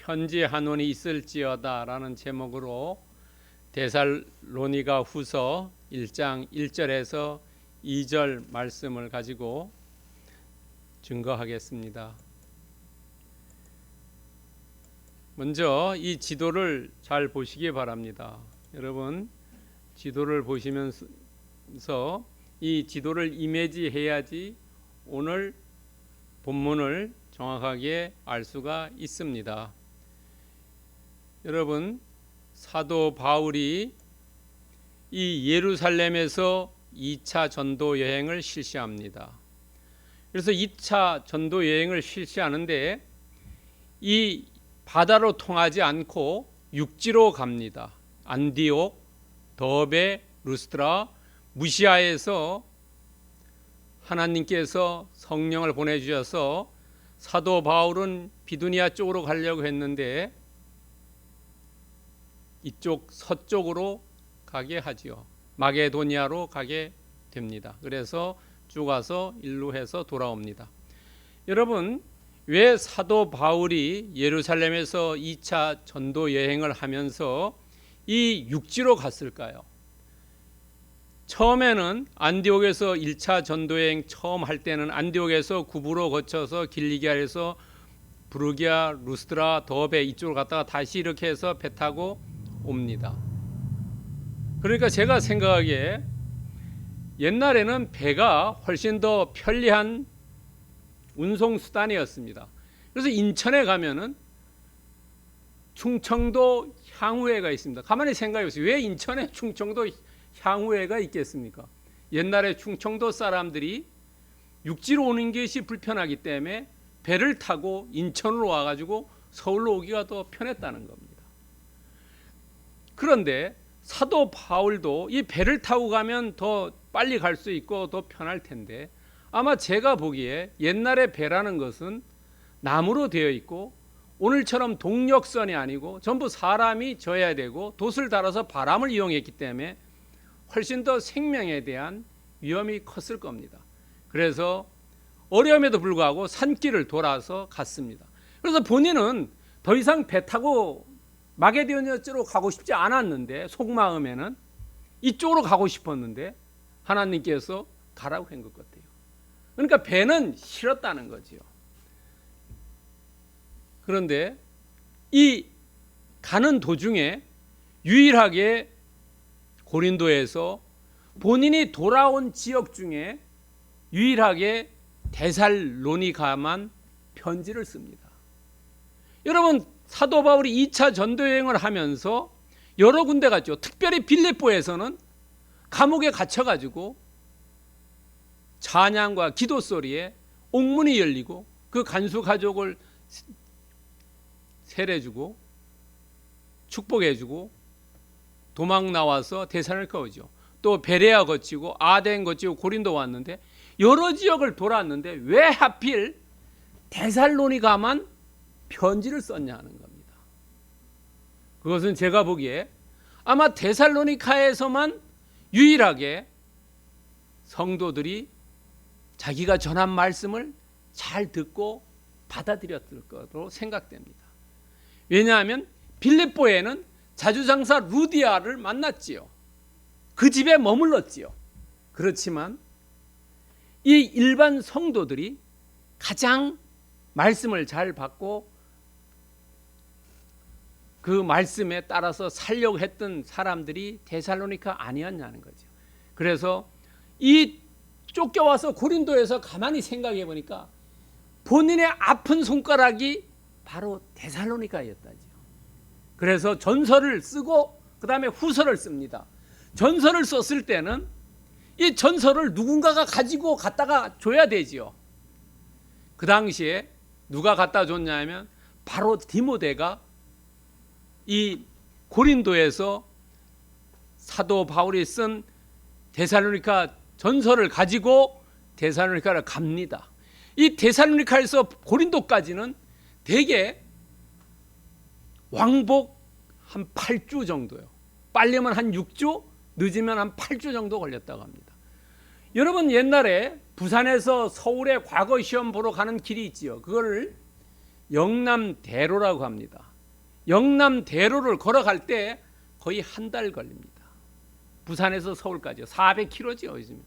편지 한원이 있을지어다 라는 제목으로 데살로니가 후서 1장 1절에서 2절 말씀을 가지고 증거하겠습니다. 먼저 이 지도를 잘 보시기 바랍니다. 여러분, 지도를 보시면서 이 지도를 이미지해야지 오늘 본문을 정확하게 알 수가 있습니다. 여러분, 사도 바울이 이 예루살렘에서 2차 전도 여행을 실시합니다. 그래서 2차 전도 여행을 실시하는데 이 바다로 통하지 않고 육지로 갑니다. 안디옥, 더베, 루스트라, 무시아에서 하나님께서 성령을 보내주셔서 사도 바울은 비두니아 쪽으로 가려고 했는데 이쪽 서쪽으로 가게 하지요. 마게도니아로 가게 됩니다. 그래서 쭉 와서 일로 해서 돌아옵니다. 여러분, 왜 사도 바울이 예루살렘에서 2차 전도 여행을 하면서 이 육지로 갔을까요? 처음에는 안디옥에서 1차 전도여행 처음 할 때는 안디옥에서 구부로 거쳐서 길리기아에서 브루기아, 루스드라, 더베 이쪽으로 갔다가 다시 이렇게 해서 배 타고 옵니다. 그러니까 제가 생각하기에 옛날에는 배가 훨씬 더 편리한 운송수단이었습니다. 그래서 인천에 가면은 충청도 향후회가 있습니다. 가만히 생각해 보세요. 왜 인천에 충청도 향후회가 있겠습니까? 옛날에 충청도 사람들이 육지로 오는 것이 불편하기 때문에 배를 타고 인천으로 와가지고 서울로 오기가 더 편했다는 겁니다. 그런데 사도 바울도 이 배를 타고 가면 더 빨리 갈 수 있고 더 편할 텐데 아마 제가 보기에 옛날에 배라는 것은 나무로 되어 있고 오늘처럼 동력선이 아니고 전부 사람이 져야 되고 돛을 달아서 바람을 이용했기 때문에 훨씬 더 생명에 대한 위험이 컸을 겁니다. 그래서 어려움에도 불구하고 산길을 돌아서 갔습니다. 그래서 본인은 더 이상 배 타고 마게도니아 쪽으로 가고 싶지 않았는데 속마음에는 이쪽으로 가고 싶었는데 하나님께서 가라고 한 것 같아요. 그러니까 배는 싫었다는 거지요. 그런데 이 가는 도중에 유일하게 고린도에서 본인이 돌아온 지역 중에 유일하게 데살로니가만 편지를 씁니다. 여러분, 사도 바울이 2차 전도 여행을 하면서 여러 군데 갔죠. 특별히 빌립보에서는 감옥에 갇혀가지고 찬양과 기도 소리에 옥문이 열리고 그 간수 가족을 세례주고 축복해주고 도망 나와서 데살로니가 오죠. 또 베레아 거치고 아덴 거치고 고린도 왔는데 여러 지역을 돌았는데 왜 하필 데살로니가만 편지를 썼냐 하는 겁니다. 그것은 제가 보기에 아마 데살로니카에서만 유일하게 성도들이 자기가 전한 말씀을 잘 듣고 받아들였을 것으로 생각됩니다. 왜냐하면 빌립보에는 자주장사 루디아를 만났지요. 그 집에 머물렀지요. 그렇지만 이 일반 성도들이 가장 말씀을 잘 받고 그 말씀에 따라서 살려고 했던 사람들이 데살로니가 아니었냐는 거죠. 그래서 이 쫓겨와서 고린도에서 가만히 생각해 보니까 본인의 아픈 손가락이 바로 데살로니가였다죠. 그래서 전서를 쓰고 그 다음에 후서를 씁니다. 전서를 썼을 때는 이 전서를 누군가가 가지고 갖다가 줘야 되지요. 그 당시에 누가 갖다 줬냐면 바로 디모데가 이 고린도에서 사도 바울이 쓴 데살로니가 전서를 가지고 데살로니가를 갑니다. 이 데살로니가에서 고린도까지는 대개 왕복 한 8주 정도요. 빨리면 한 6주, 늦으면 한 8주 정도 걸렸다고 합니다. 여러분, 옛날에 부산에서 서울에 과거 시험 보러 가는 길이 있지요. 그거를 영남대로라고 합니다. 영남대로를 걸어갈 때 거의 한 달 걸립니다. 부산에서 서울까지요. 400km죠. 요즘.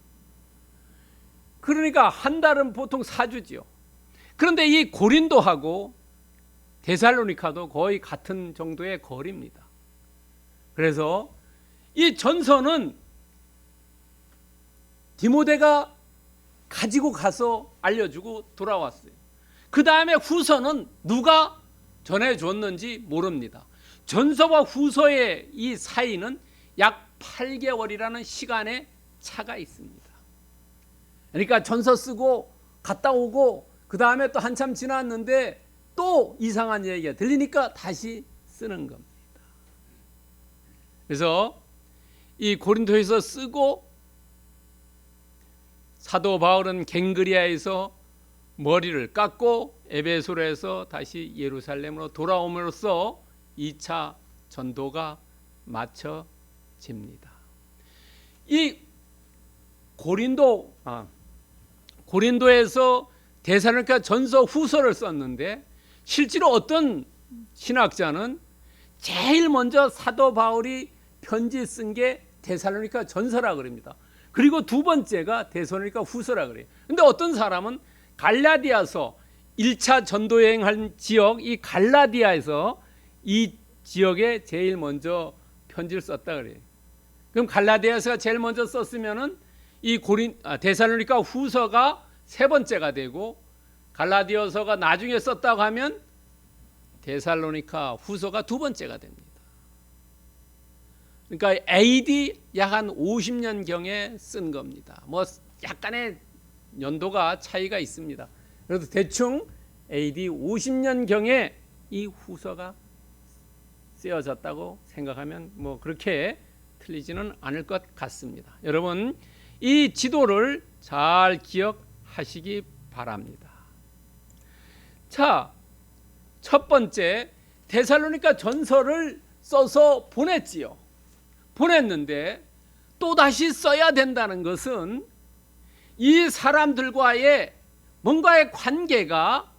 그러니까 한 달은 보통 4주지요. 그런데 이 고린도하고 데살로니카도 거의 같은 정도의 거리입니다. 그래서 이 전서는 디모데가 가지고 가서 알려주고 돌아왔어요. 그 다음에 후서는 누가 전해줬는지 모릅니다. 전서와 후서의 이 사이는 약 8개월이라는 시간의 차가 있습니다. 그러니까 전서 쓰고 갔다 오고 그 다음에 또 한참 지났는데 또 이상한 얘기가 들리니까 다시 쓰는 겁니다. 그래서 이 고린도에서 쓰고 사도 바울은 갱그리아에서 머리를 깎고 에베소로에서 다시 예루살렘으로 돌아옴으로써 2차 전도가 마쳐집니다. 이 고린도에서 데살로니가 전서 후서를 썼는데 실제로 어떤 신학자는 제일 먼저 사도 바울이 편지 쓴 게 데살로니가 전서라 그럽니다. 그리고 두 번째가 데살로니가 후서라 그래요. 근데 어떤 사람은 갈라디아서 1차 전도 여행한 지역 이 갈라디아에서 이 지역에 제일 먼저 편지를 썼다 그래요. 그럼 갈라디아서가 제일 먼저 썼으면은 이 데살로니가 후서가 세 번째가 되고 갈라디아서가 나중에 썼다고 하면 데살로니가 후서가 두 번째가 됩니다. 그러니까 AD 약 한 50년경에 쓴 겁니다. 뭐 약간의 연도가 차이가 있습니다. 그래서 대충 AD 50년경에 이 후서가 쓰여졌다고 생각하면 뭐 그렇게 틀리지는 않을 것 같습니다. 여러분 이 지도를 잘 기억하시기 바랍니다. 자, 첫 번째 데살로니가 전서를 써서 보냈지요. 보냈는데 또다시 써야 된다는 것은 이 사람들과의 뭔가의 관계가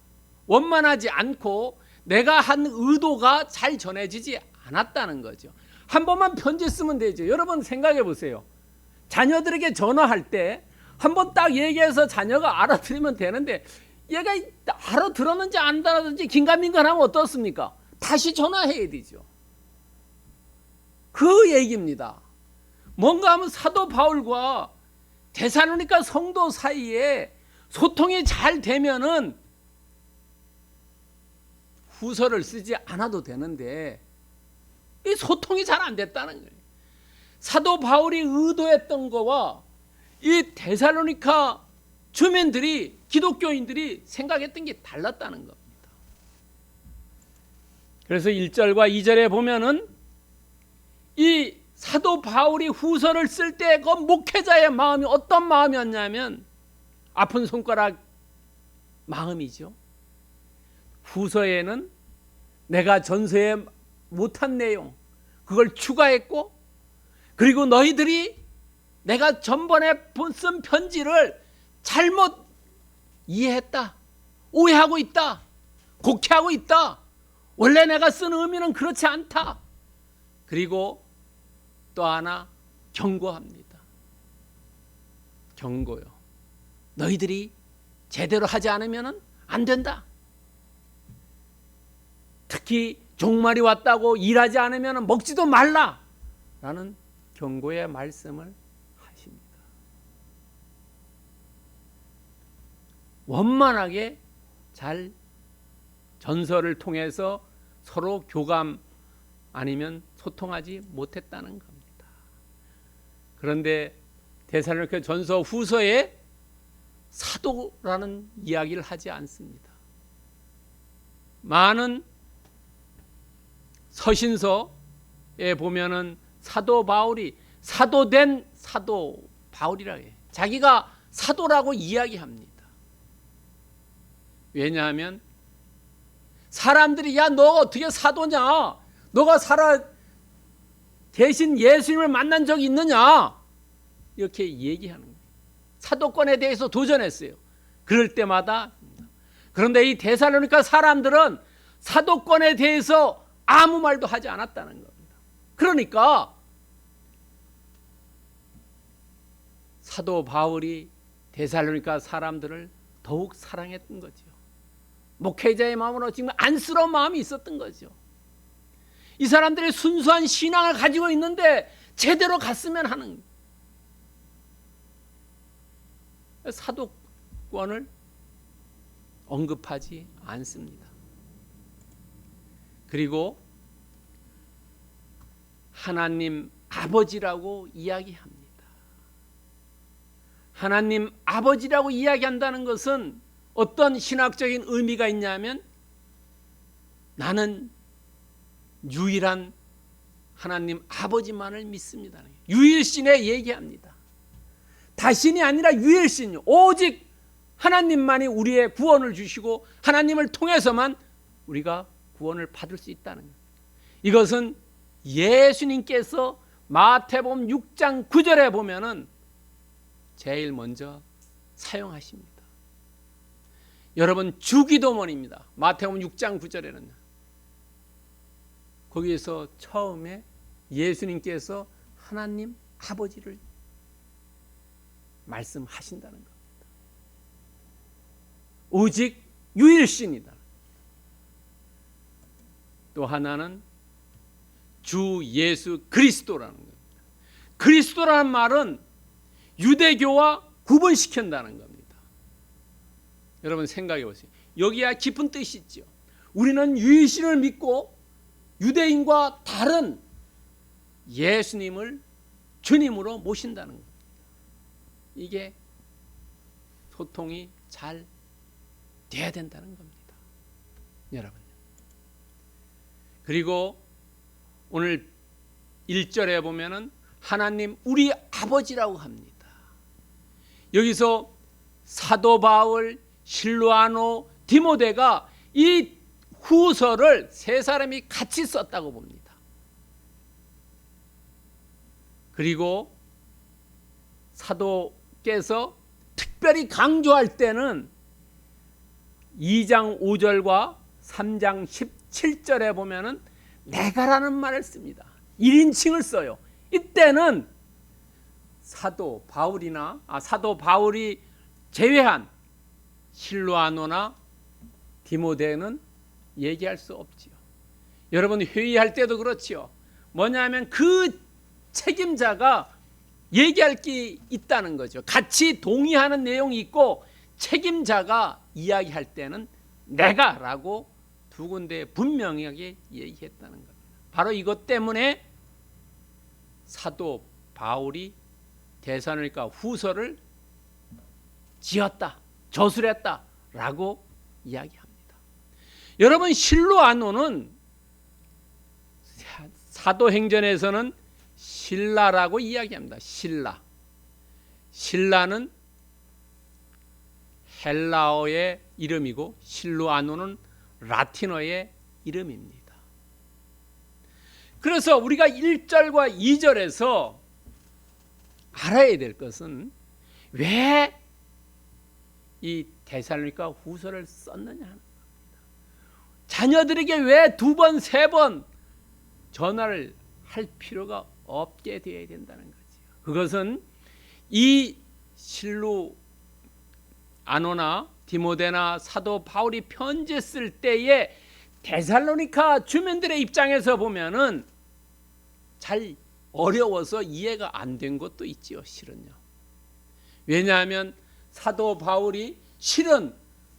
원만하지 않고 내가 한 의도가 잘 전해지지 않았다는 거죠. 한 번만 편지 쓰면 되죠. 여러분 생각해 보세요. 자녀들에게 전화할 때 한 번 딱 얘기해서 자녀가 알아들으면 되는데 얘가 알아들었는지 안 알아들었는지 긴가민가하면 어떻습니까? 다시 전화해야 되죠. 그 얘기입니다. 뭔가 하면 사도 바울과 데살로니가 성도 사이에 소통이 잘 되면은 후서를 쓰지 않아도 되는데 이 소통이 잘 안 됐다는 거예요. 사도 바울이 의도했던 거와 이 데살로니가 주민들이 기독교인들이 생각했던 게 달랐다는 겁니다. 그래서 1절과 2절에 보면은 이 사도 바울이 후서를 쓸 때 그 목회자의 마음이 어떤 마음이었냐면 아픈 손가락 마음이죠. 후서에는 내가 전서에 못한 내용 그걸 추가했고 그리고 너희들이 내가 전번에 쓴 편지를 잘못 이해했다. 오해하고 있다. 곡해하고 있다. 원래 내가 쓴 의미는 그렇지 않다. 그리고 또 하나 경고합니다. 경고요. 너희들이 제대로 하지 않으면 안 된다. 특히 종말이 왔다고 일하지 않으면 먹지도 말라. 라는 경고의 말씀을 하십니다. 원만하게 잘 전서를 통해서 서로 교감 아니면 소통하지 못했다는 겁니다. 그런데 데살로니가 전서 후서에 사도라는 이야기를 하지 않습니다. 많은 서신서에 보면은 사도 바울이 사도된 사도 바울이라고 해요. 자기가 사도라고 이야기합니다. 왜냐하면 사람들이 야 너 어떻게 사도냐? 너가 대신 예수님을 만난 적이 있느냐? 이렇게 얘기하는 거예요. 사도권에 대해서 도전했어요. 그럴 때마다. 그런데 이 데살로니가 사람들은 사도권에 대해서 아무 말도 하지 않았다는 겁니다. 그러니까 사도 바울이 데살로니가 사람들을 더욱 사랑했던 거죠. 목회자의 마음으로 지금 안쓰러운 마음이 있었던 거죠. 이 사람들이 순수한 신앙을 가지고 있는데 제대로 갔으면 하는, 사도권을 언급하지 않습니다. 그리고 하나님 아버지라고 이야기합니다. 하나님 아버지라고 이야기한다는 것은 어떤 신학적인 의미가 있냐면, 나는 유일한 하나님 아버지만을 믿습니다. 유일신에 얘기합니다. 다신이 아니라 유일신, 오직 하나님만이 우리의 구원을 주시고 하나님을 통해서만 우리가 구원을 받을 수 있다는 것. 이것은 예수님께서 마태복음 6장 9절에 보면은 제일 먼저 사용하십니다. 여러분, 주기도문입니다. 마태복음 6장 9절에는 거기에서 처음에 예수님께서 하나님 아버지를 말씀하신다는 겁니다. 오직 유일신이다. 또 하나는 주 예수 그리스도라는 겁니다. 그리스도라는 말은 유대교와 구분시킨다는 겁니다. 여러분 생각해 보세요. 여기야 깊은 뜻이 있죠. 우리는 유일신을 믿고 유대인과 다른 예수님을 주님으로 모신다는 겁니다. 이게 소통이 잘 돼야 된다는 겁니다. 여러분. 그리고 오늘 1절에 보면은 하나님 우리 아버지라고 합니다. 여기서 사도 바울, 실로아노, 디모데가 이 후서를 세 사람이 같이 썼다고 봅니다. 그리고 사도께서 특별히 강조할 때는 2장 5절과 3장 17절에 보면은 내가라는 말을 씁니다. 1인칭을 써요. 이때는 사도 바울이 제외한 실로아노나 디모데는 얘기할 수 없지요. 여러분 회의할 때도 그렇지요. 뭐냐면 그 책임자가 얘기할 게 있다는 거죠. 같이 동의하는 내용이 있고 책임자가 이야기할 때는 내가라고 두 군데 분명하게 얘기했다는 겁니다. 바로 이것 때문에 사도 바울이 데살로니가 후서를 지었다, 저술했다라고 이야기합니다. 여러분 실로아노는 사도행전에서는 신라라고 이야기합니다. 신라는 헬라어의 이름이고 실로아노는 라틴어의 이름입니다. 그래서 우리가 1절과 2절에서 알아야 될 것은 왜 이 데살로니가 후서를 썼느냐 하는 겁니다. 자녀들에게 왜 2번, 3번 전화를 할 필요가 없게 되어야 된다는 거죠. 그것은 이 실로아노나 디모데나 사도 바울이 편지 쓸 때에 데살로니가 주민들의 입장에서 보면은 잘 어려워서 이해가 안 된 것도 있지요. 실은요. 왜냐하면 사도 바울이 실은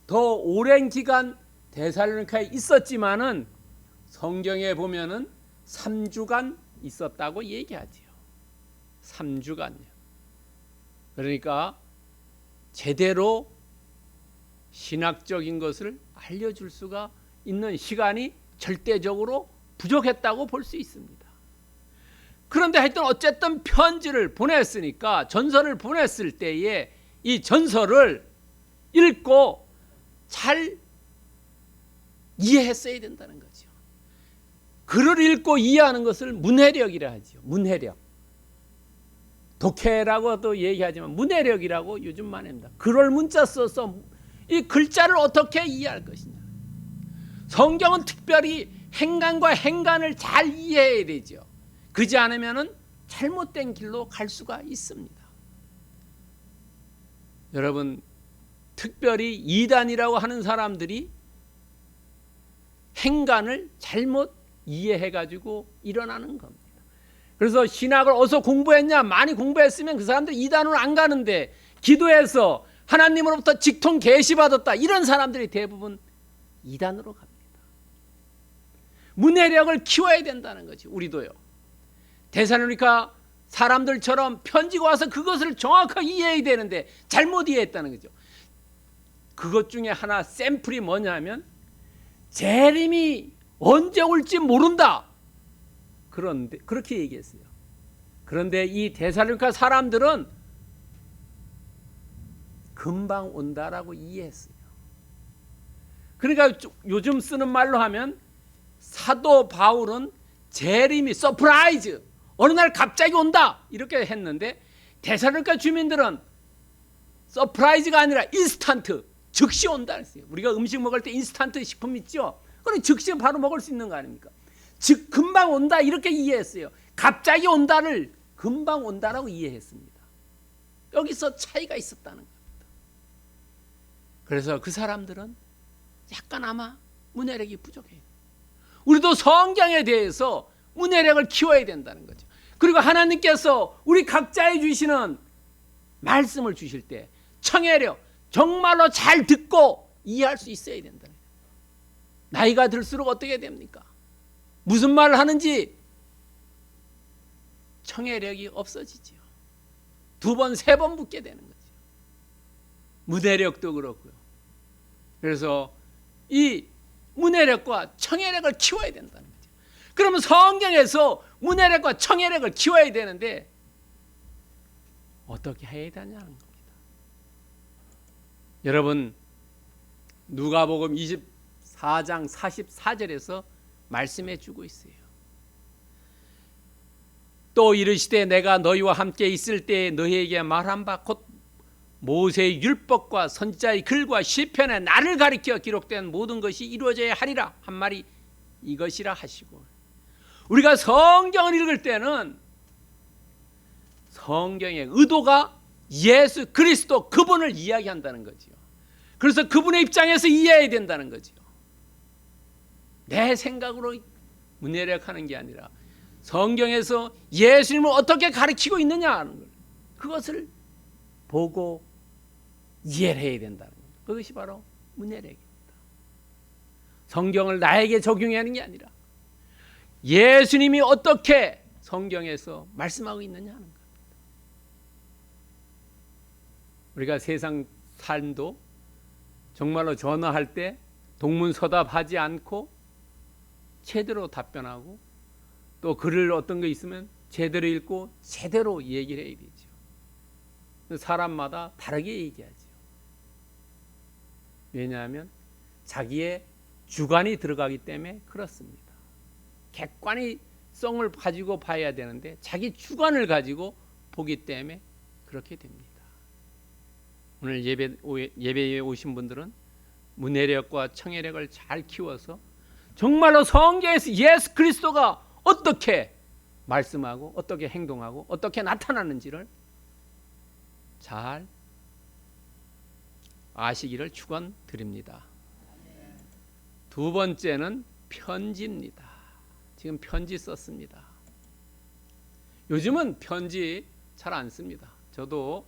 더 오랜 기간 데살로니가에 있었지만은 성경에 보면은 3주간 있었다고 얘기하지요. 3주간요. 그러니까 제대로 신학적인 것을 알려줄 수가 있는 시간이 절대적으로 부족했다고 볼 수 있습니다. 그런데 하여튼 어쨌든 편지를 보냈으니까, 전서를 보냈을 때에 이 전서를 읽고 잘 이해했어야 된다는 거죠. 글을 읽고 이해하는 것을 문해력이라 하죠. 문해력. 독해라고도 얘기하지만 문해력이라고 요즘 말합니다. 글을 문자 써서 이 글자를 어떻게 이해할 것이냐. 성경은 특별히 행간과 행간을 잘 이해해야 되죠. 그지 않으면은 잘못된 길로 갈 수가 있습니다. 여러분, 특별히 이단이라고 하는 사람들이 행간을 잘못 이해해가지고 일어나는 겁니다. 그래서 신학을 어디서 공부했냐? 많이 공부했으면 그 사람들 이단으로 안 가는데, 기도해서 하나님으로부터 직통 계시받았다, 이런 사람들이 대부분 이단으로 갑니다. 문해력을 키워야 된다는 거지. 우리도요. 데살로니가 사람들처럼 편지가 와서 그것을 정확하게 이해해야 되는데 잘못 이해했다는 거죠. 그것 중에 하나 샘플이 뭐냐면, 재림이 언제 올지 모른다, 그런데 그렇게 얘기했어요. 그런데 이 데살로니가 사람들은 금방 온다라고 이해했어요. 그러니까 요즘 쓰는 말로 하면 사도 바울은 재림이 서프라이즈, 어느 날 갑자기 온다, 이렇게 했는데 데살로니가 주민들은 서프라이즈가 아니라 인스턴트, 즉시 온다 했어요. 우리가 음식 먹을 때 인스턴트 식품 있죠? 그럼 즉시 바로 먹을 수 있는 거 아닙니까? 즉 금방 온다, 이렇게 이해했어요. 갑자기 온다를 금방 온다라고 이해했습니다. 여기서 차이가 있었다는 겁니다. 그래서 그 사람들은 약간 아마 문해력이 부족해요. 우리도 성경에 대해서 문해력을 키워야 된다는 거죠. 그리고 하나님께서 우리 각자에 주시는 말씀을 주실 때 청해력, 정말로 잘 듣고 이해할 수 있어야 된다는 거예요. 나이가 들수록 어떻게 됩니까? 무슨 말을 하는지 청해력이 없어지죠. 2번, 3번 묻게 되는 거죠. 문해력도 그렇고요. 그래서 이 문해력과 청해력을 키워야 된다는 거죠. 그러면 성경에서 문해력과 청해력을 키워야 되는데 어떻게 해야 되냐는 겁니다. 여러분, 누가복음 24장 44절에서 말씀해 주고 있어요. 또 이르시되 내가 너희와 함께 있을 때에 너희에게 말한 바 곧 모세의 율법과 선지자의 글과 시편에 나를 가리켜 기록된 모든 것이 이루어져야 하리라 한 말이 이것이라 하시고, 우리가 성경을 읽을 때는 성경의 의도가 예수 그리스도 그분을 이야기한다는 거죠. 그래서 그분의 입장에서 이해해야 된다는 거죠. 내 생각으로 문해력하는 게 아니라 성경에서 예수님을 어떻게 가르치고 있느냐 하는 걸, 그것을 보고 이해를 해야 된다는 겁니다. 그것이 바로 문해력입니다. 성경을 나에게 적용하는 게 아니라 예수님이 어떻게 성경에서 말씀하고 있느냐 하는 겁니다. 우리가 세상 삶도 정말로 전화할 때 동문서답하지 않고 제대로 답변하고, 또 글을 어떤 거 있으면 제대로 읽고 제대로 얘기를 해야 되죠. 사람마다 다르게 얘기하죠. 왜냐하면 자기의 주관이 들어가기 때문에 그렇습니다. 객관성을 가지고 봐야 되는데 자기 주관을 가지고 보기 때문에 그렇게 됩니다. 오늘 예배에 오신 분들은 문해력과 청해력을 잘 키워서 정말로 성경에서 예수 그리스도가 어떻게 말씀하고 어떻게 행동하고 어떻게 나타나는지를 잘 아시기를 축원드립니다. 2번째는 편지입니다. 지금 편지 썼습니다. 요즘은 편지 잘 안 씁니다. 저도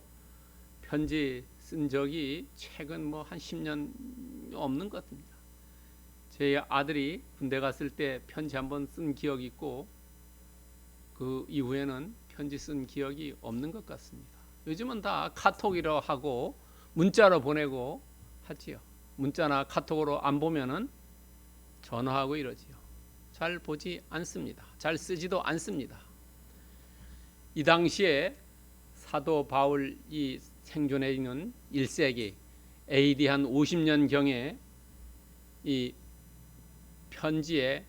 편지 쓴 적이 최근 한 10년 없는 것 같습니다. 제 아들이 군대 갔을 때 편지 한번 쓴 기억이 있고, 그 이후에는 편지 쓴 기억이 없는 것 같습니다. 요즘은 다 카톡이라 하고 문자로 보내고 하지요. 문자나 카톡으로 안 보면은 전화하고 이러지요. 잘 보지 않습니다. 잘 쓰지도 않습니다. 이 당시에 사도 바울이 생존해 있는 1세기 AD 한 50년경에 이 편지에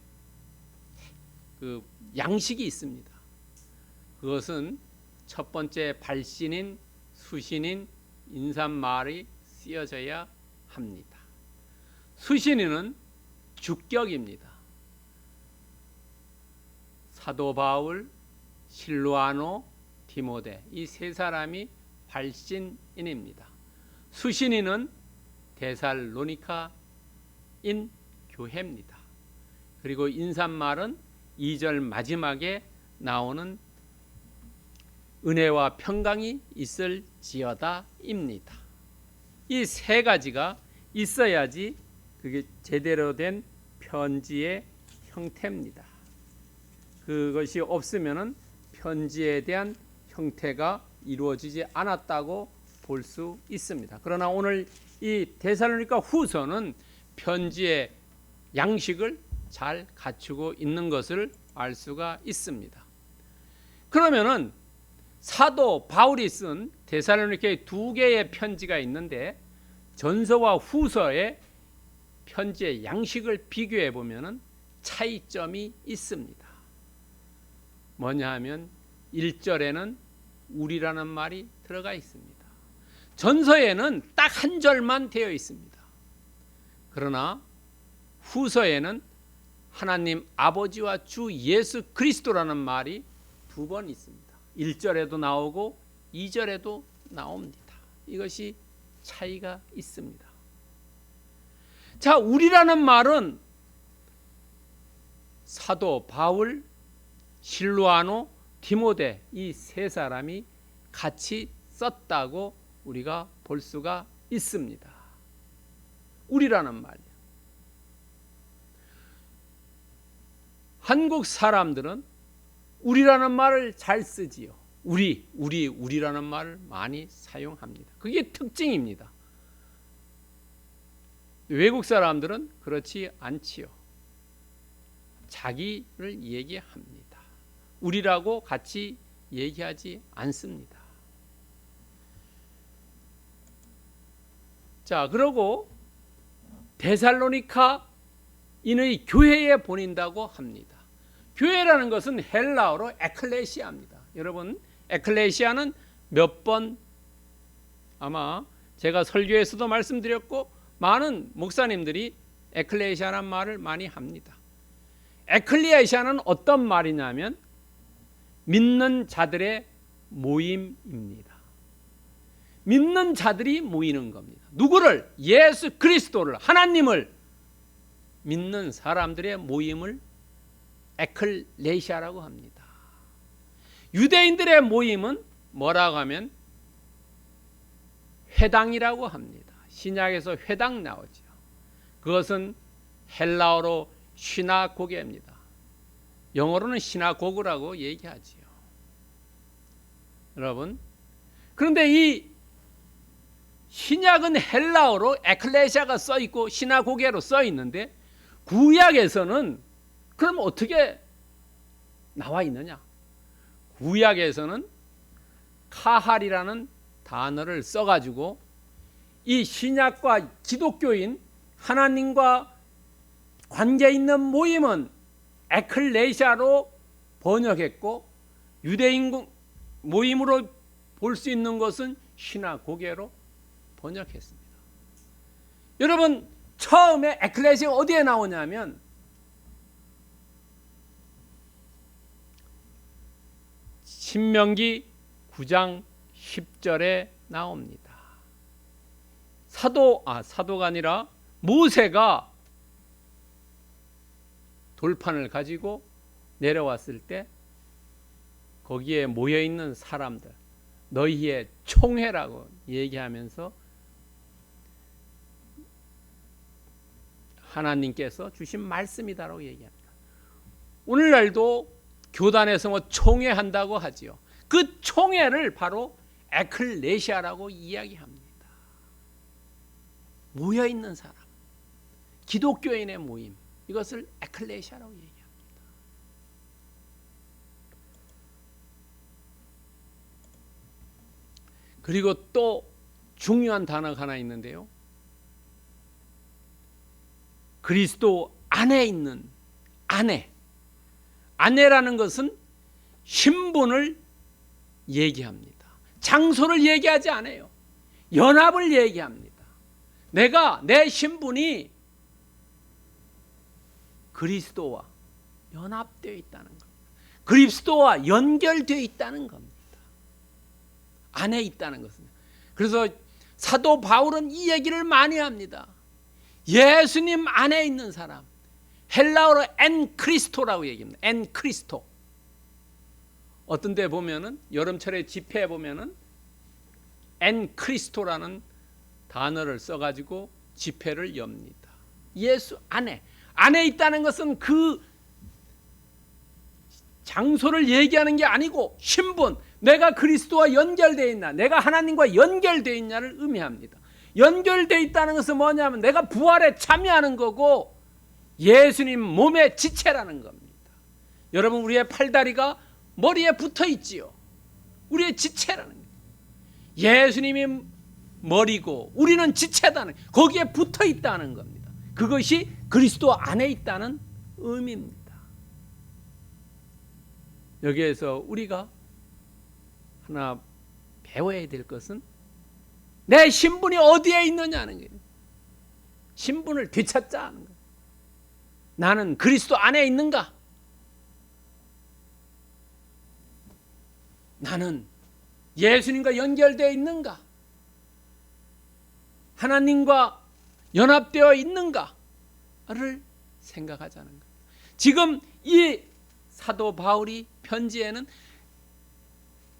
그 양식이 있습니다. 그것은 첫 번째 발신인, 수신인, 인사말이 쓰여져야 합니다. 수신인은 주격입니다. 사도 바울, 실루아노, 디모데 이 세 사람이 발신인입니다. 수신인은 데살로니카인 교회입니다. 그리고 인사말은 2절 마지막에 나오는 은혜와 평강이 있을지어다입니다. 이 세 가지가 있어야지 그게 제대로 된 편지의 형태입니다. 그것이 없으면은 편지에 대한 형태가 이루어지지 않았다고 볼 수 있습니다. 그러나 오늘 이 데살로니가 후서는 편지의 양식을 잘 갖추고 있는 것을 알 수가 있습니다. 그러면은 사도 바울이 쓴 데살로니가에 두 개의 편지가 있는데 전서와 후서의 편지의 양식을 비교해 보면은 차이점이 있습니다. 뭐냐 하면 1절에는 우리라는 말이 들어가 있습니다. 전서에는 딱 한 절만 되어 있습니다. 그러나 후서에는 하나님 아버지와 주 예수 그리스도라는 말이 두 번 있습니다. 1절에도 나오고 2절에도 나옵니다. 이것이 차이가 있습니다. 자, 우리라는 말은 사도 바울, 실루아노, 디모데 이 세 사람이 같이 썼다고 우리가 볼 수가 있습니다. 우리라는 말이요. 한국 사람들은 우리라는 말을 잘 쓰지요. 우리라는 말을 많이 사용합니다. 그게 특징입니다. 외국 사람들은 그렇지 않지요. 자기를 얘기합니다. 우리라고 같이 얘기하지 않습니다. 자, 그러고 데살로니카인의 교회에 보낸다고 합니다. 교회라는 것은 헬라어로 에클레시아입니다. 여러분, 에클레시아는 몇 번 아마 제가 설교에서도 말씀드렸고 많은 목사님들이 에클레시아라는 말을 많이 합니다. 에클레시아는 어떤 말이냐면 믿는 자들의 모임입니다. 믿는 자들이 모이는 겁니다. 누구를? 예수 그리스도를, 하나님을 믿는 사람들의 모임을 에클레시아라고 합니다. 유대인들의 모임은 뭐라고 하면 회당이라고 합니다. 신약에서 회당 나오죠. 그것은 헬라어로 시나고게입니다. 영어로는 시나고그라고 얘기하지요. 여러분, 그런데 이 신약은 헬라어로 에클레시아가 써 있고 시나고게로 써 있는데 구약에서는 그럼 어떻게 나와 있느냐? 구약에서는 카할이라는 단어를 써가지고 이 신약과 기독교인 하나님과 관계 있는 모임은 에클레시아로 번역했고 유대인 모임으로 볼 수 있는 것은 시나고게로 번역했습니다. 여러분, 처음에 에클레시아가 어디에 나오냐면 신명기 9장 10절에 나옵니다. 사도가 아니라 모세가 돌판을 가지고 내려왔을 때 거기에 모여있는 사람들, 너희의 총회라고 얘기하면서 하나님께서 주신 말씀이다라고 얘기합니다. 오늘날도 교단에서 뭐 총회한다고 하지요. 그 총회를 바로 에클레시아라고 이야기합니다. 모여있는 사람, 기독교인의 모임, 이것을 에클레시아라고 얘기합니다. 그리고 또 중요한 단어가 하나 있는데요. 그리스도 안에 있는 아내라는 것은 신분을 얘기합니다. 장소를 얘기하지 않아요. 연합을 얘기합니다. 내 신분이 그리스도와 연합되어 있다는 겁니다. 그리스도와 연결되어 있다는 겁니다. 안에 있다는 것은. 그래서 사도 바울은 이 얘기를 많이 합니다. 예수님 안에 있는 사람, 헬라어로 엔 크리스토라고 얘기합니다. 엔 크리스토. 어떤 데 보면은 여름철에 집회에 보면은 엔 크리스토라는 단어를 써가지고 집회를 엽니다. 예수 안에 있다는 것은 그 장소를 얘기하는 게 아니고 신분, 내가 그리스도와 연결되어 있나, 내가 하나님과 연결되어 있냐를 의미합니다. 연결되어 있다는 것은 뭐냐면 내가 부활에 참여하는 거고 예수님 몸의 지체라는 겁니다. 여러분, 우리의 팔다리가 머리에 붙어 있지요. 우리의 지체라는 거예요. 예수님이 머리고 우리는 지체다는, 거기에 붙어 있다는 겁니다. 그것이 그리스도 안에 있다는 의미입니다. 여기에서 우리가 하나 배워야 될 것은 내 신분이 어디에 있느냐는 거예요. 신분을 되찾자 하는 거예요. 나는 그리스도 안에 있는가? 나는 예수님과 연결되어 있는가? 하나님과 연합되어 있는가를 생각하자는 거예요. 지금 이 사도 바울이 편지에는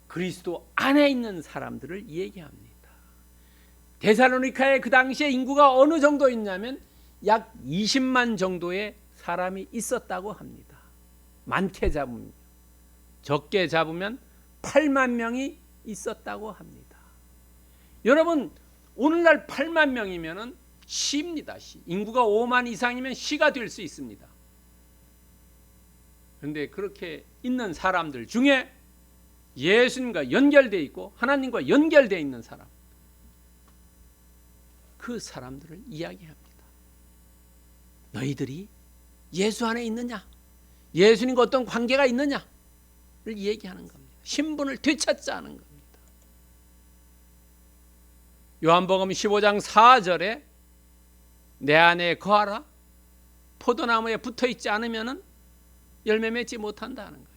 그리스도 안에 있는 사람들을 얘기합니다. 데살로니카에 그 당시에 인구가 어느 정도 있냐면 약 20만 정도의 사람이 있었다고 합니다. 많게 잡으면, 적게 잡으면 8만 명이 있었다고 합니다. 여러분, 오늘날 8만 명이면 시입니다. 시. 인구가 5만 이상이면 시가 될 수 있습니다. 그런데 그렇게 있는 사람들 중에 예수님과 연결되어 있고 하나님과 연결되어 있는 사람, 그 사람들을 이야기합니다. 너희들이 예수 안에 있느냐? 예수님과 어떤 관계가 있느냐를 얘기하는 겁니다. 신분을 되찾자는 겁니다. 요한복음 15장 4절에 내 안에 거하라, 포도나무에 붙어있지 않으면 열매 맺지 못한다는 거죠.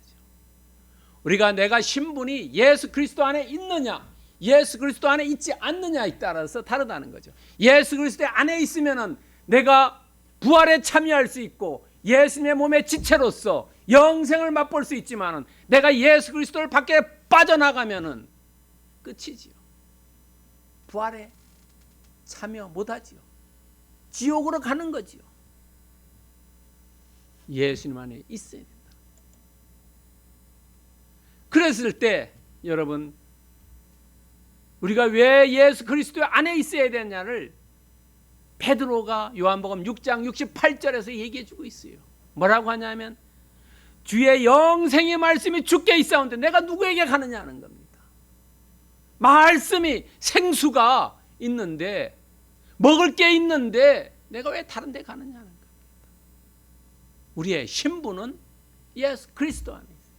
우리가 내가 신분이 예수 그리스도 안에 있느냐, 예수 그리스도 안에 있지 않느냐에 따라서 다르다는 거죠. 예수 그리스도 안에 있으면 내가 부활에 참여할 수 있고 예수님의 몸의 지체로서 영생을 맛볼 수 있지만 내가 예수 그리스도를 밖에 빠져나가면 끝이지요. 부활에 참여 못하지요. 지옥으로 가는 거지요. 예수님 안에 있어야 된다. 그랬을 때 여러분, 우리가 왜 예수 그리스도 안에 있어야 되냐를 베드로가 요한복음 6장 68절에서 얘기해 주고 있어요. 뭐라고 하냐면 주의 영생의 말씀이 주께 있사온데 내가 누구에게 가느냐는 겁니다. 말씀이 생수가 있는데, 먹을 게 있는데 내가 왜 다른 데 가느냐는 겁니다. 우리의 신분은 예수 그리스도 안에 있어요.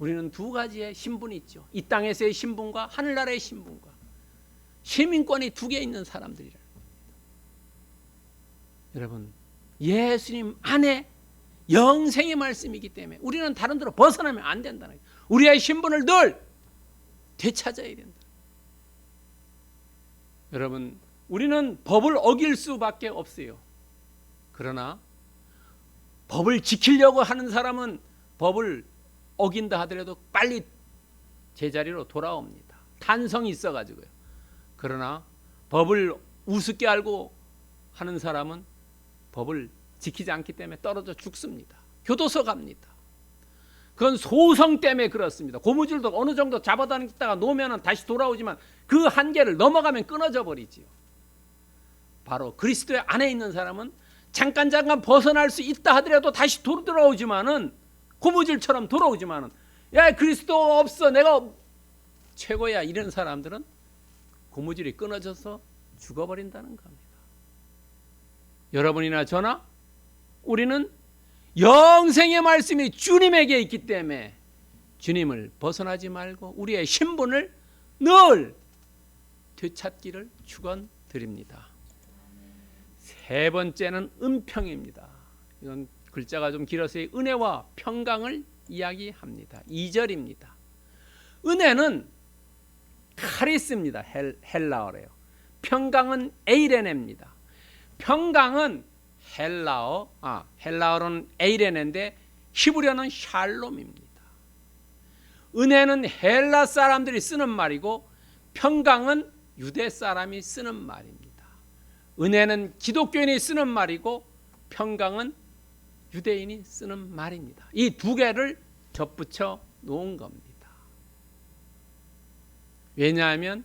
우리는 두 가지의 신분이 있죠. 이 땅에서의 신분과 하늘나라의 신분과 시민권이 두 개 있는 사람들이라는 겁니다. 여러분, 예수님 안에 영생의 말씀이기 때문에 우리는 다른 데로 벗어나면 안 된다는 거예요. 우리의 신분을 늘 되찾아야 된다. 여러분, 우리는 법을 어길 수밖에 없어요. 그러나 법을 지키려고 하는 사람은 법을 어긴다 하더라도 빨리 제자리로 돌아옵니다. 탄성이 있어가지고요. 그러나 법을 우습게 알고 하는 사람은 법을 지키지 않기 때문에 떨어져 죽습니다. 교도소 갑니다. 그건 소성 때문에 그렇습니다. 고무줄도 어느 정도 잡아다니다가 놓으면 다시 돌아오지만 그 한계를 넘어가면 끊어져 버리지요. 바로 그리스도의 안에 있는 사람은 잠깐 벗어날 수 있다 하더라도 다시 돌아오지만은, 고무줄처럼 돌아오지만은, 야 그리스도 없어 내가 최고야, 이런 사람들은 고무줄이 끊어져서 죽어버린다는 겁니다. 여러분이나 저나 우리는 영생의 말씀이 주님에게 있기 때문에 주님을 벗어나지 말고 우리의 신분을 늘 되찾기를 축원드립니다. 세 번째는 은평입니다. 이건 글자가 좀 길어서 은혜와 평강을 이야기합니다. 2절입니다. 은혜는 카리스입니다. 헬라어래요. 평강은 에이레네입니다. 평강은 헬라어로는 에이레네인데 히브리어는 샬롬입니다. 은혜는 헬라 사람들이 쓰는 말이고 평강은 유대 사람이 쓰는 말입니다. 은혜는 기독교인이 쓰는 말이고 평강은 유대인이 쓰는 말입니다. 이 두 개를 덧붙여 놓은 겁니다. 왜냐하면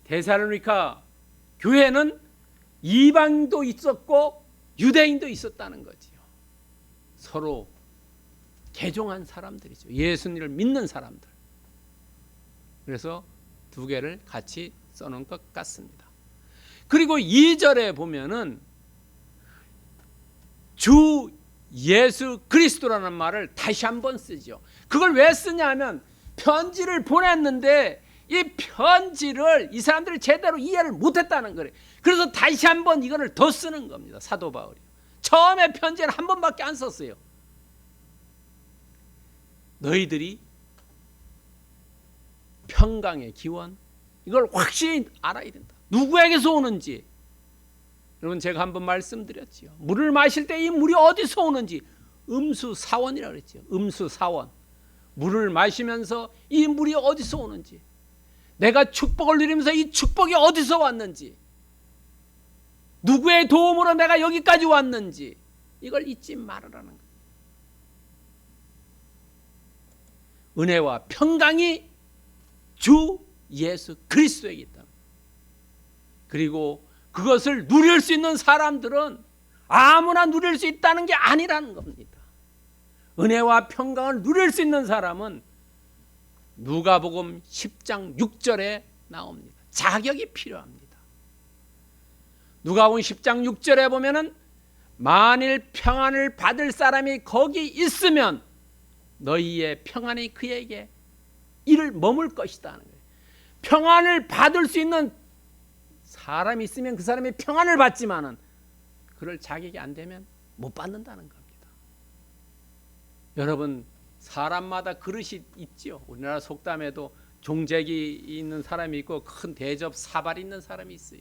데살로니가 교회는 이방도 있었고 유대인도 있었다는 거지요. 서로 개종한 사람들이죠. 예수님을 믿는 사람들. 그래서 두 개를 같이 써놓은 것 같습니다. 그리고 2절에 보면은 주 예수 그리스도라는 말을 다시 한번 쓰죠. 그걸 왜 쓰냐 하면 편지를 보냈는데 이 편지를 이 사람들이 제대로 이해를 못했다는 거예요. 그래서 다시 한번 이거를 더 쓰는 겁니다. 사도 바울이. 처음에 편지는 한 번밖에 안 썼어요. 너희들이 평강의 기원 이걸 확실히 알아야 된다. 누구에게서 오는지. 여러분 제가 한번 말씀드렸지요. 물을 마실 때 이 물이 어디서 오는지 음수사원이라고 그랬죠. 음수사원. 물을 마시면서 이 물이 어디서 오는지, 내가 축복을 누리면서 이 축복이 어디서 왔는지, 누구의 도움으로 내가 여기까지 왔는지 이걸 잊지 말으라는 거예요. 은혜와 평강이 주 예수 그리스도에게 있다. 그리고 그것을 누릴 수 있는 사람들은 아무나 누릴 수 있다는 게 아니라는 겁니다. 은혜와 평강을 누릴 수 있는 사람은 누가복음 10장 6절에 나옵니다. 자격이 필요합니다. 누가복음 10장 6절에 보면은 만일 평안을 받을 사람이 거기 있으면 너희의 평안이 그에게 이를 머물 것이다 하는 거예요. 평안을 받을 수 있는 사람이 있으면 그 사람이 평안을 받지만은 그럴 자격이 안 되면 못 받는다는 겁니다. 여러분 사람마다 그릇이 있죠. 우리나라 속담에도 종재기 있는 사람이 있고 큰 대접 사발 있는 사람이 있어요.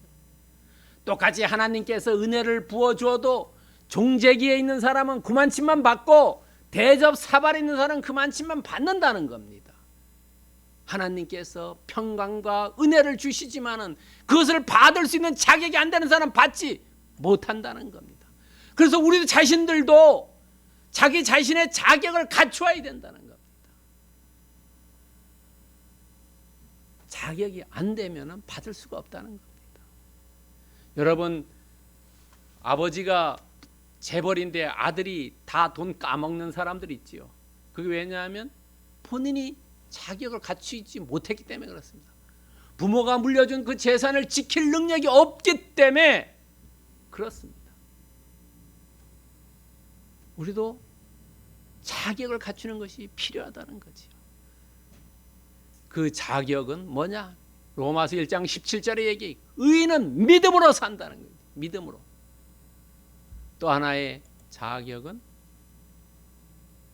똑같이 하나님께서 은혜를 부어주어도 종재기에 있는 사람은 그만침만 받고 대접 사발 있는 사람은 그만침만 받는다는 겁니다. 하나님께서 평강과 은혜를 주시지만은 그것을 받을 수 있는 자격이 안 되는 사람은 받지 못한다는 겁니다. 그래서 우리 자신들도 자기 자신의 자격을 갖추어야 된다는 겁니다. 자격이 안 되면 받을 수가 없다는 겁니다. 여러분 아버지가 재벌인데 아들이 다 돈 까먹는 사람들 있지요. 그게 왜냐하면 본인이 자격을 갖추지 못했기 때문에 그렇습니다. 부모가 물려준 그 재산을 지킬 능력이 없기 때문에 그렇습니다. 우리도 자격을 갖추는 것이 필요하다는 거지요. 그 자격은 뭐냐? 로마서 1장 17절에 얘기, 의인은 믿음으로 산다는 거예요. 믿음으로. 또 하나의 자격은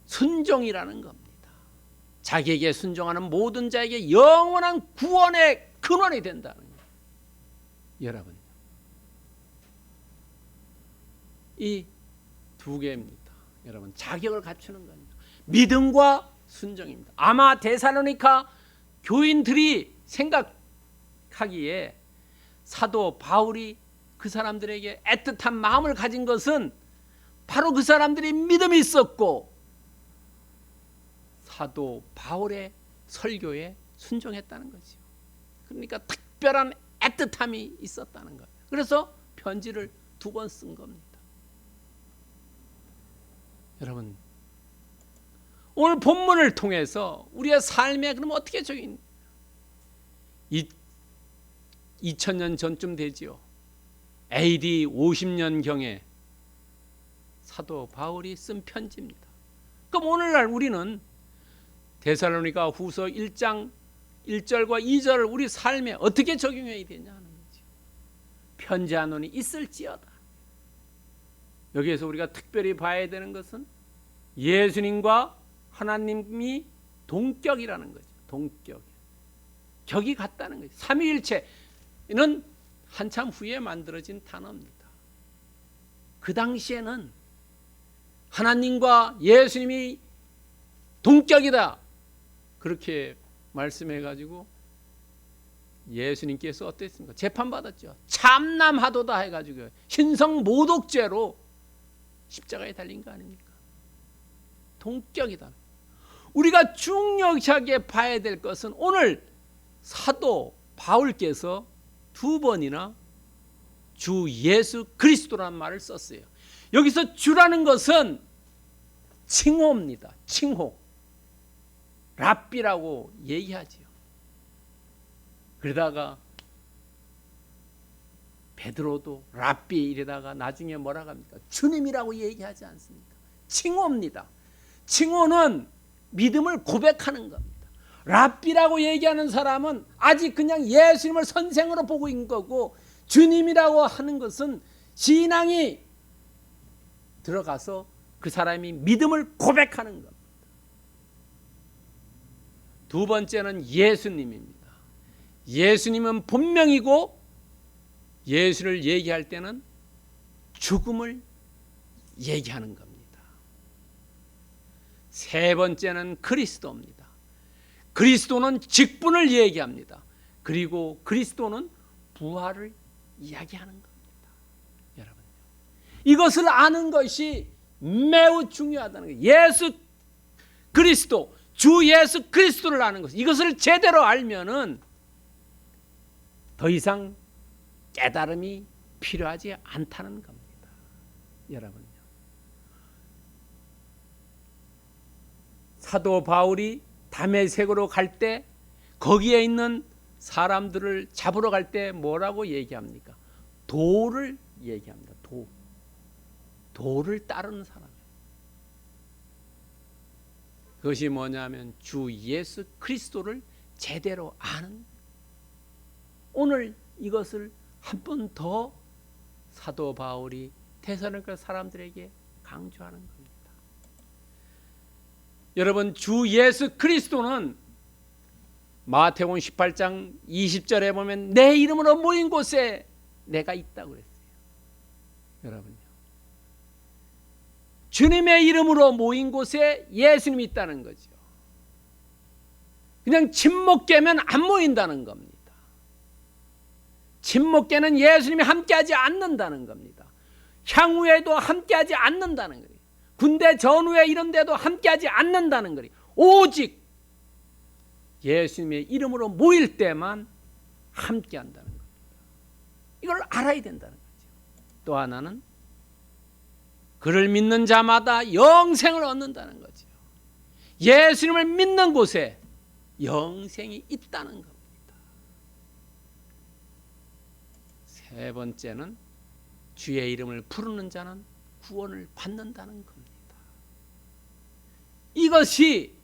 순종이라는 겁니다. 자기에게 순종하는 모든 자에게 영원한 구원의 근원이 된다는 거예요. 여러분, 이 두 개입니다. 여러분, 자격을 갖추는 겁니다. 믿음과 순종입니다. 아마 데살로니가 교인들이 생각하기에 사도 바울이 그 사람들에게 애틋한 마음을 가진 것은 바로 그 사람들이 믿음이 있었고 사도 바울의 설교에 순종했다는 거죠. 그러니까 특별한 애틋함이 있었다는 거예요. 그래서 편지를 2번 쓴 겁니다. 여러분, 오늘 본문을 통해서 우리의 삶에 그럼 어떻게 적용? 2000년 전쯤 되지요. AD 50년경에 사도 바울이 쓴 편지입니다. 그럼 오늘날 우리는 데살로니가 후서 1장 1절과 2절을 우리 삶에 어떻게 적용해야 되냐 하는 거죠. 편지하노니 있을지어다. 여기에서 우리가 특별히 봐야 되는 것은 예수님과 하나님이 동격이라는 거죠. 동격. 격이 같다는 거죠. 삼위일체는 한참 후에 만들어진 단어입니다. 그 당시에는 하나님과 예수님이 동격이다. 그렇게 말씀해가지고 예수님께서 어땠습니까? 재판받았죠. 참남하도다 해가지고 신성모독죄로 십자가에 달린 거 아닙니까? 동격이다. 우리가 중요하게 봐야 될 것은 오늘 사도 바울께서 두 번이나 주 예수 그리스도라는 말을 썼어요. 여기서 주라는 것은 칭호입니다. 칭호. 랍비라고 얘기하지요. 그러다가 베드로도 랍비 이러다가 나중에 뭐라고 합니까? 주님이라고 얘기하지 않습니까? 칭호입니다. 칭호는 믿음을 고백하는 겁니다. 랍비라고 얘기하는 사람은 아직 그냥 예수님을 선생으로 보고 있는 거고, 주님이라고 하는 것은 신앙이 들어가서 그 사람이 믿음을 고백하는 겁니다. 두 번째는 예수님입니다. 예수님은 본명이고 예수를 얘기할 때는 죽음을 얘기하는 겁니다. 세 번째는 그리스도입니다. 그리스도는 직분을 얘기합니다. 그리고 그리스도는 부활을 이야기하는 겁니다. 여러분, 이것을 아는 것이 매우 중요하다는 거예요. 예수 그리스도, 주 예수 그리스도를 아는 것, 이것을 제대로 알면은 더 이상 깨달음이 필요하지 않다는 겁니다. 여러분요, 사도 바울이 다메섹으로 갈 때 거기에 있는 사람들을 잡으러 갈 때 뭐라고 얘기합니까? 도를 얘기합니다. 도를 따르는 사람. 그것이 뭐냐면 주 예수 그리스도를 제대로 아는, 오늘 이것을 한 번 더 사도 바울이 데살로니가 사람들에게 강조하는 겁니다. 여러분, 주 예수 그리스도는 마태복음 18장 20절에 보면 내 이름으로 모인 곳에 내가 있다고 그랬어요. 여러분요, 주님의 이름으로 모인 곳에 예수님이 있다는 거죠. 그냥 침묵계면 안 모인다는 겁니다. 침묵계는 예수님이 함께하지 않는다는 겁니다. 향후에도 함께하지 않는다는 거예요. 군대 전후에 이런 데도 함께하지 않는다는 거예요. 오직 예수님의 이름으로 모일 때만 함께한다는 겁니다. 이걸 알아야 된다는 거죠. 또 하나는 그를 믿는 자마다 영생을 얻는다는 거죠. 예수님을 믿는 곳에 영생이 있다는 겁니다. 세 번째는 주의 이름을 부르는 자는 구원을 받는다는 겁니다. 이것이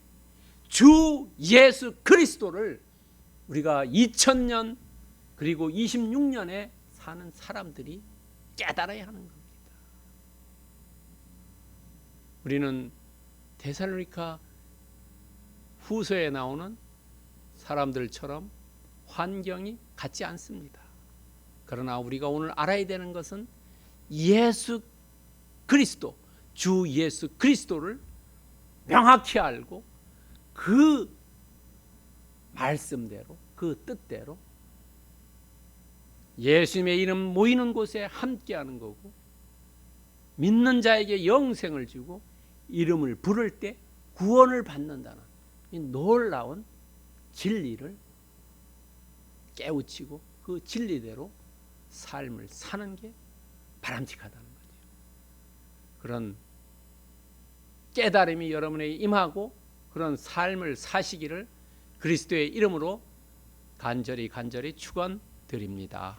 주 예수 그리스도를 우리가 2000년 그리고 26년에 사는 사람들이 깨달아야 하는 겁니다. 우리는 데살로니가 후서에 나오는 사람들처럼 환경이 같지 않습니다. 그러나 우리가 오늘 알아야 되는 것은 예수 그리스도, 주 예수 그리스도를 명확히 알고 그 말씀대로, 그 뜻대로 예수님의 이름 모이는 곳에 함께하는 거고, 믿는 자에게 영생을 주고 이름을 부를 때 구원을 받는다는 이 놀라운 진리를 깨우치고 그 진리대로 삶을 사는 게 바람직하다는 거죠. 그런 깨달음이 여러분에게 임하고 그런 삶을 사시기를 그리스도의 이름으로 간절히 축원드립니다.